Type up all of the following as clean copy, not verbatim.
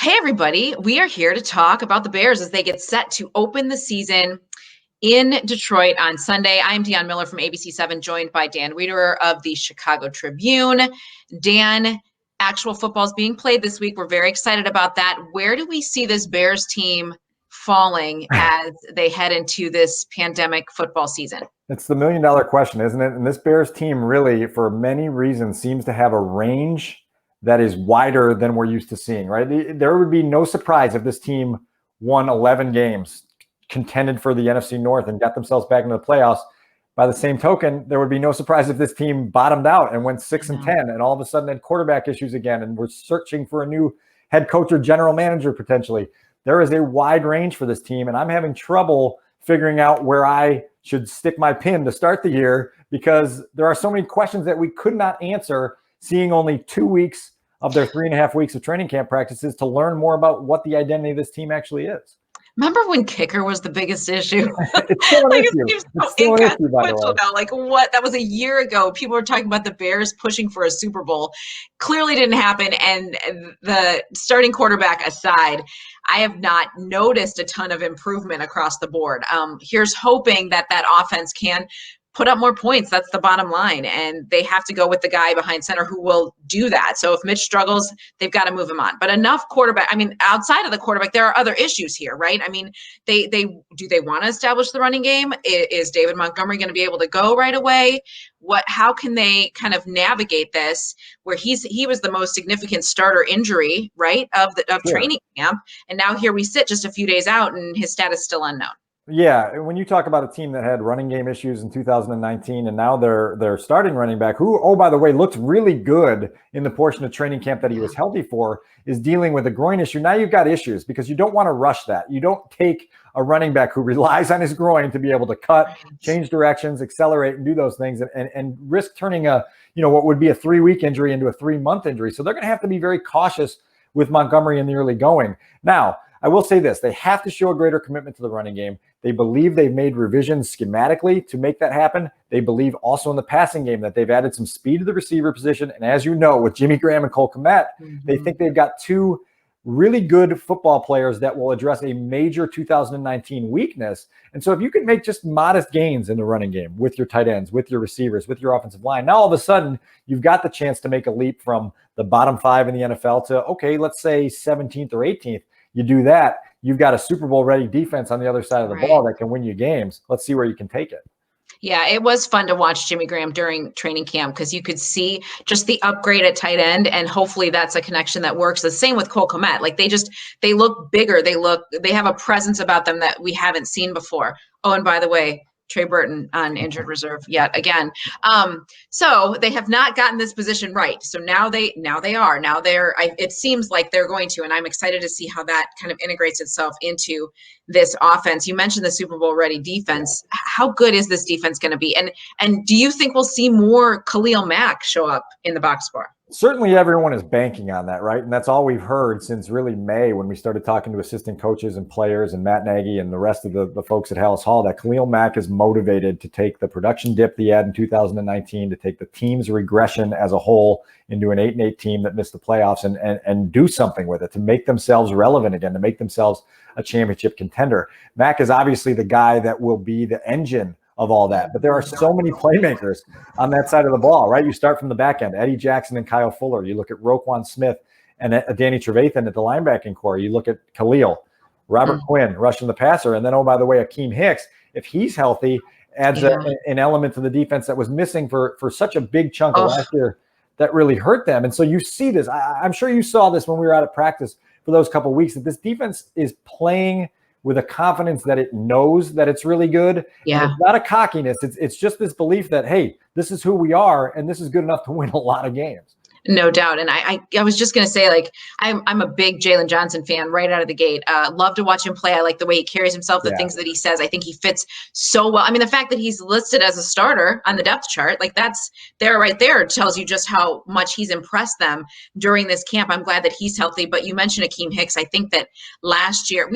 Hey, everybody. We are here to talk about the Bears as they get set to open the season in Detroit on Sunday. I'm Deanne Miller from ABC7, joined by Dan Wiederer of the Chicago Tribune. Dan, actual football is being played this week. We're very excited about that. Where do we see this Bears team falling as they head into this pandemic football season? It's the million-dollar question, isn't it? And this Bears team really, for many reasons, seems to have a range that is wider than we're used to seeing, right? There would be no surprise if this team won 11 games, contended for the NFC North, and got themselves back into the playoffs. By the same token, there would be no surprise if this team bottomed out and went 6-10 and all of a sudden had quarterback issues again and we're searching for a new head coach or general manager potentially. There is a wide range for this team, and I'm having trouble figuring out where I should stick my pin to start the year because there are so many questions that we could not answer seeing only 2 weeks of their 3.5 weeks of training camp practices to learn more about what the identity of this team actually is. Remember when kicker was the biggest issue? It's still an issue. It seems It's still an issue, by the way. now. Like, what? That was a year ago. People were talking about the Bears pushing for a Super Bowl. Clearly didn't happen. And the starting quarterback aside, I have not noticed a ton of improvement across the board. Here's hoping that offense can put up more points. That's the bottom line. And they have to go with the guy behind center who will do that. So if Mitch struggles, they've got to move him on. But enough quarterback. I mean, outside of the quarterback, there are other issues here, right? I mean, they want to establish the running game? Is David Montgomery going to be able to go right away? How can they kind of navigate this where he was the most significant starter injury, right, of training camp. And now here we sit just a few days out and his status still unknown. Yeah, when you talk about a team that had running game issues in 2019 and now they're starting running back who, oh, by the way, looked really good in the portion of training camp that he was healthy for, is dealing with a groin issue. Now you've got issues because you don't want to rush that. You don't take a running back who relies on his groin to be able to cut, change directions, accelerate, and do those things and risk turning what would be a 3-week injury into a 3-month injury. So they're going to have to be very cautious with Montgomery in the early going. Now, I will say this, they have to show a greater commitment to the running game. They believe they've made revisions schematically to make that happen. They believe also in the passing game that they've added some speed to the receiver position. And as you know, with Jimmy Graham and Cole Kmet, they think they've got two really good football players that will address a major 2019 weakness. And so if you can make just modest gains in the running game with your tight ends, with your receivers, with your offensive line, now all of a sudden you've got the chance to make a leap from the bottom 5 in the NFL to, okay, let's say 17th or 18th. You do that, you've got a Super Bowl ready defense on the other side of the ball that can win you games. Let's see where you can take it. Yeah, it was fun to watch Jimmy Graham during training camp because you could see just the upgrade at tight end, and hopefully that's a connection that works. The same with Cole Kmet. Like they look bigger. They have a presence about them that we haven't seen before. Oh, and by the way, Trey Burton on injured reserve yet again. So they have not gotten this position right. So now they are. Now it seems like they're going to, and I'm excited to see how that kind of integrates itself into this offense. You mentioned the Super Bowl ready defense. How good is this defense going to be? And do you think we'll see more Khalil Mack show up in the box score? Certainly everyone is banking on that, right? And that's all we've heard since really May when we started talking to assistant coaches and players and Matt Nagy and the rest of the folks at Hallis Hall, that Khalil Mack is motivated to take the production dip he had in 2019, to take the team's regression as a whole into an 8-8 team that missed the playoffs and do something with it, to make themselves relevant again, to make themselves a championship contender. Mack is obviously the guy that will be the engine of all that. But there are so many playmakers on that side of the ball, right? You start from the back end, Eddie Jackson and Kyle Fuller. You look at Roquan Smith and Danny Trevathan at the linebacking core. You look at Khalil, Robert Quinn rushing the passer. And then, oh, by the way, Akeem Hicks, if he's healthy, adds an element to the defense that was missing for such a big chunk of last year that really hurt them. And so you see this. I'm sure you saw this when we were out at practice for those couple of weeks, that this defense is playing with a confidence that it knows that it's really good. Yeah. And it's not a cockiness. It's just this belief that, hey, this is who we are, and this is good enough to win a lot of games. No doubt. And I was just going to say, like, I'm a big Jalen Johnson fan right out of the gate. Love to watch him play. I like the way he carries himself, the things that he says. I think he fits so well. I mean, the fact that he's listed as a starter on the depth chart, like that's there right there, tells you just how much he's impressed them during this camp. I'm glad that he's healthy. But you mentioned Akeem Hicks. I think that last year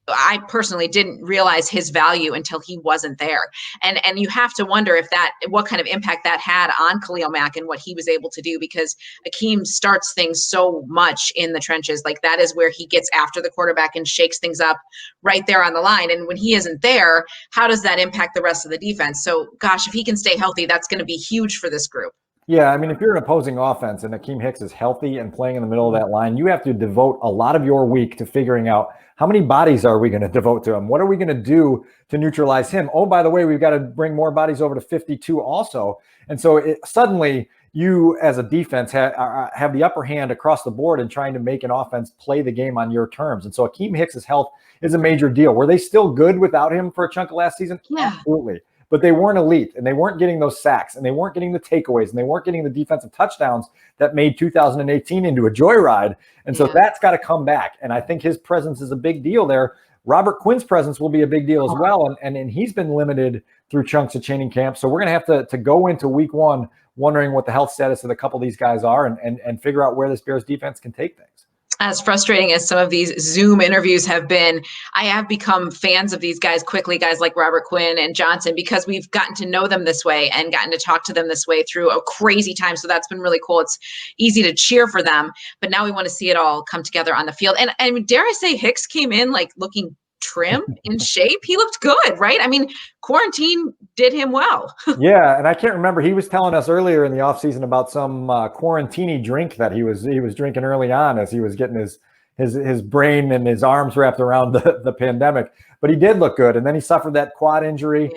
I personally didn't realize his value until he wasn't there. And you have to wonder if what kind of impact that had on Khalil Mack and what he was able to do, because Akeem starts things so much in the trenches. Like, that is where he gets after the quarterback and shakes things up right there on the line. And when he isn't there, how does that impact the rest of the defense? So gosh, if he can stay healthy, that's going to be huge for this group. Yeah, I mean, if you're an opposing offense and Akeem Hicks is healthy and playing in the middle of that line, you have to devote a lot of your week to figuring out how many bodies are we going to devote to him? What are we going to do to neutralize him? Oh, by the way, we've got to bring more bodies over to 52 also. And so suddenly you as a defense have the upper hand across the board in trying to make an offense play the game on your terms. And so Akeem Hicks' health is a major deal. Were they still good without him for a chunk of last season? Yeah. Absolutely. But they weren't elite, and they weren't getting those sacks, and they weren't getting the takeaways, and they weren't getting the defensive touchdowns that made 2018 into a joyride. And so that's got to come back. And I think his presence is a big deal there. Robert Quinn's presence will be a big deal as well. And he's been limited through chunks of training camp. So we're going to have to go into week one wondering what the health status of a couple of these guys are and figure out where this Bears defense can take things. As frustrating as some of these Zoom interviews have been, I have become fans of these guys quickly, guys like Robert Quinn and Johnson, because we've gotten to know them this way and gotten to talk to them this way through a crazy time. So that's been really cool. It's easy to cheer for them, but now we want to see it all come together on the field. And dare I say, Hicks came in like looking trim, in shape. He looked good, right? I mean, quarantine did him well. Yeah, and I can't remember. He was telling us earlier in the offseason about some quarantini drink that he was drinking early on as he was getting his brain and his arms wrapped around the pandemic. But he did look good, and then he suffered that quad injury.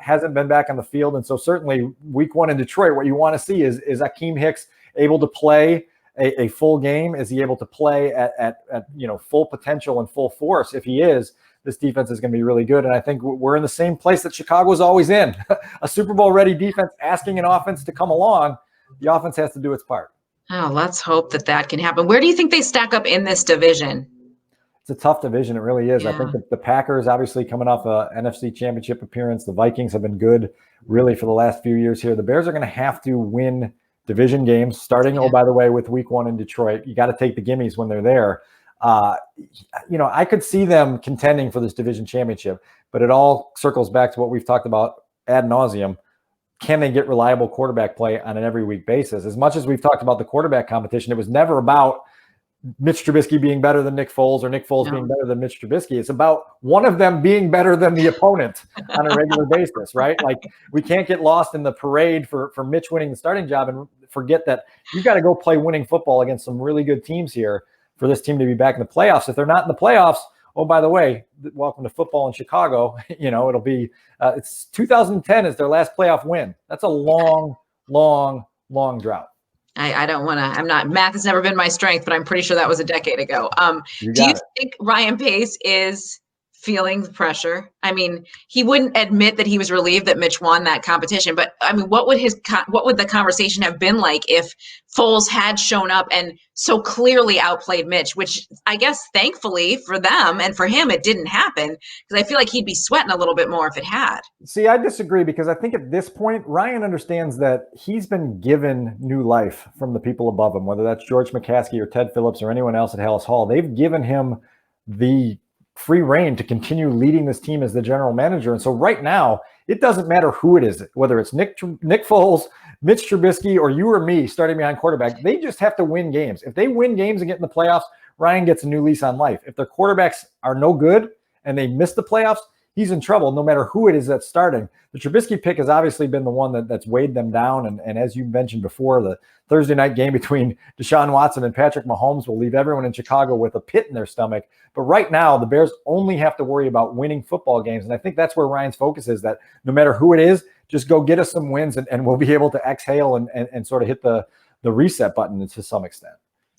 Hasn't been back on the field, and so certainly week one in Detroit, what you want to see is Akeem Hicks able to play a full game? Is he able to play at full potential and full force? If he is, this defense is going to be really good. And I think we're in the same place that Chicago's always in. A Super Bowl ready defense asking an offense to come along. The offense has to do its part. Oh, let's hope that can happen. Where do you think they stack up in this division? It's a tough division. It really is. Yeah. I think the Packers, obviously coming off a NFC Championship appearance. The Vikings have been good really for the last few years here. The Bears are going to have to win division games starting, by the way, with week one in Detroit. You got to take the gimmies when they're there. I could see them contending for this division championship, but it all circles back to what we've talked about ad nauseum. Can they get reliable quarterback play on an every week basis? As much as we've talked about the quarterback competition, it was never about Mitch Trubisky being better than Nick Foles or Nick Foles being better than Mitch Trubisky. It's about one of them being better than the opponent on a regular basis, right? Like, we can't get lost in the parade for Mitch winning the starting job and forget that you got to go play winning football against some really good teams here for this team to be back in the playoffs. If they're not in the playoffs, oh, by the way, welcome to football in Chicago. It'll be it's 2010 is their last playoff win. That's a long, long, long drought. I don't want to, math has never been my strength, but I'm pretty sure that was a decade ago. Do you think Ryan Pace is feeling the pressure? I mean, he wouldn't admit that he was relieved that Mitch won that competition, but I mean, what would the conversation have been like if Foles had shown up and so clearly outplayed Mitch, which I guess thankfully for them and for him, it didn't happen, because I feel like he'd be sweating a little bit more if it had. See, I disagree, because I think at this point, Ryan understands that he's been given new life from the people above him, whether that's George McCaskey or Ted Phillips or anyone else at Hallis Hall. They've given him the free reign to continue leading this team as the general manager. And so right now, it doesn't matter who it is, whether it's Nick Foles, Mitch Trubisky, or you or me starting behind quarterback. They just have to win games. If they win games and get in the playoffs, Ryan gets a new lease on life. If their quarterbacks are no good and they miss the playoffs, he's in trouble no matter who it is that's starting. The Trubisky pick has obviously been the one that's weighed them down. And as you mentioned before, the Thursday night game between Deshaun Watson and Patrick Mahomes will leave everyone in Chicago with a pit in their stomach. But right now, the Bears only have to worry about winning football games. And I think that's where Ryan's focus is, that no matter who it is, just go get us some wins and we'll be able to exhale and sort of hit the reset button to some extent.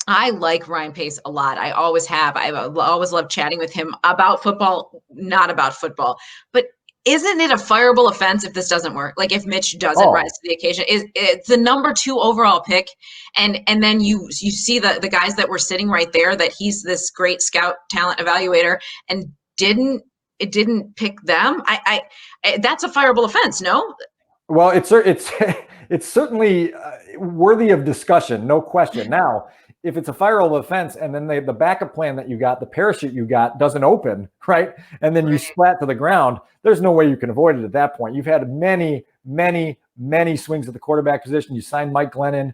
I like Ryan Pace a lot. I always have. I've always loved chatting with him about football, not about football. But isn't it a fireable offense if this doesn't work? Like, if Mitch doesn't rise to the occasion, it's the number 2 overall pick, and then you see the guys that were sitting right there, that he's this great scout talent evaluator, and didn't pick them. I that's a fireable offense, no? Well, it's certainly worthy of discussion, no question. Now, if it's a fireable offense and then the backup plan that you got, the parachute you got doesn't open, right? And then you splat to the ground, there's no way you can avoid it at that point. You've had many swings at the quarterback position. You signed Mike Glennon.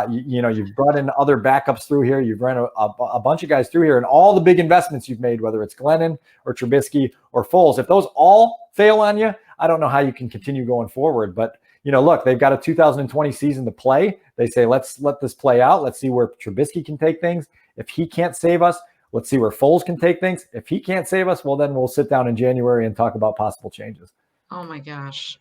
You've brought in other backups through here. You've run a bunch of guys through here, and all the big investments you've made, whether it's Glennon or Trubisky or Foles, if those all fail on you, I don't know how you can continue going forward. But look, they've got a 2020 season to play. They say, let's let this play out. Let's see where Trubisky can take things. If he can't save us, let's see where Foles can take things. If he can't save us, well, then we'll sit down in January and talk about possible changes. Oh my gosh.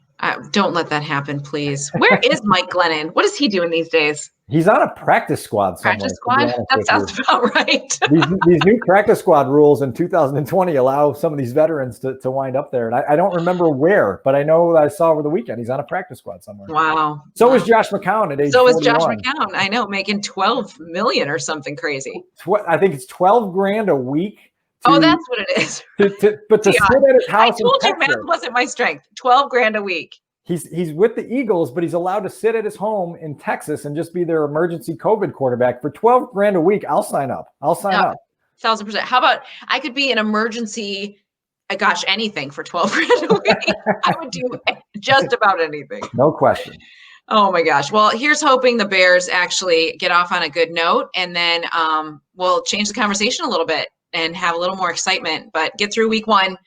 Don't let that happen, please. Where is Mike Glennon? What is he doing these days? He's on a practice squad somewhere. Practice squad? That sounds about right. these new practice squad rules in 2020 allow some of these veterans to wind up there. And I don't remember where, but I know I saw over the weekend he's on a practice squad somewhere. Wow. So was Josh McCown at age 41. So was Josh McCown. I know, making $12 million or something crazy. I think it's $12,000 a week. That's what it is. But to sit at his house. I told you math wasn't my strength. $12,000 a week. He's with the Eagles, but he's allowed to sit at his home in Texas and just be their emergency COVID quarterback for $12,000 a week. I'll sign up. 1,000%. How about I could be an emergency? Anything for $12,000 a week. I would do just about anything. No question. Oh my gosh. Well, here's hoping the Bears actually get off on a good note, and then we'll change the conversation a little bit and have a little more excitement. But get through week 1,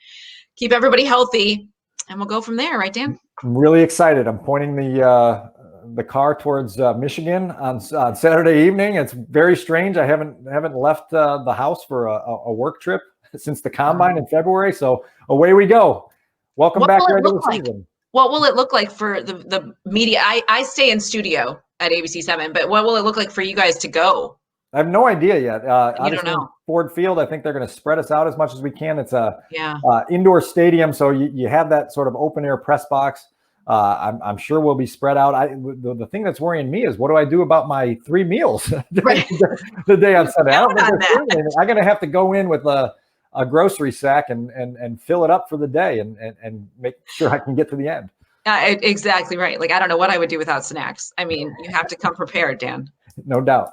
keep everybody healthy, and we'll go from there, right, Dan? I'm really excited. I'm pointing the car towards Michigan on Saturday evening. It's very strange. I haven't left the house for a work trip since the combine in February. So away we go. Welcome back to regular season. What will it look like for the media? I stay in studio at ABC 7, but what will it look like for you guys to go? I have no idea yet. You don't know. Ford Field, I think they're going to spread us out as much as we can. It's a indoor stadium, so you have that sort of open air press box. I'm sure we'll be spread out. The thing that's worrying me is what do I do about my 3 meals the day on Sunday? I'm going to have to go in with a grocery sack and fill it up for the day and make sure I can get to the end. Exactly right. Like, I don't know what I would do without snacks. I mean, you have to come prepared, Dan. No doubt.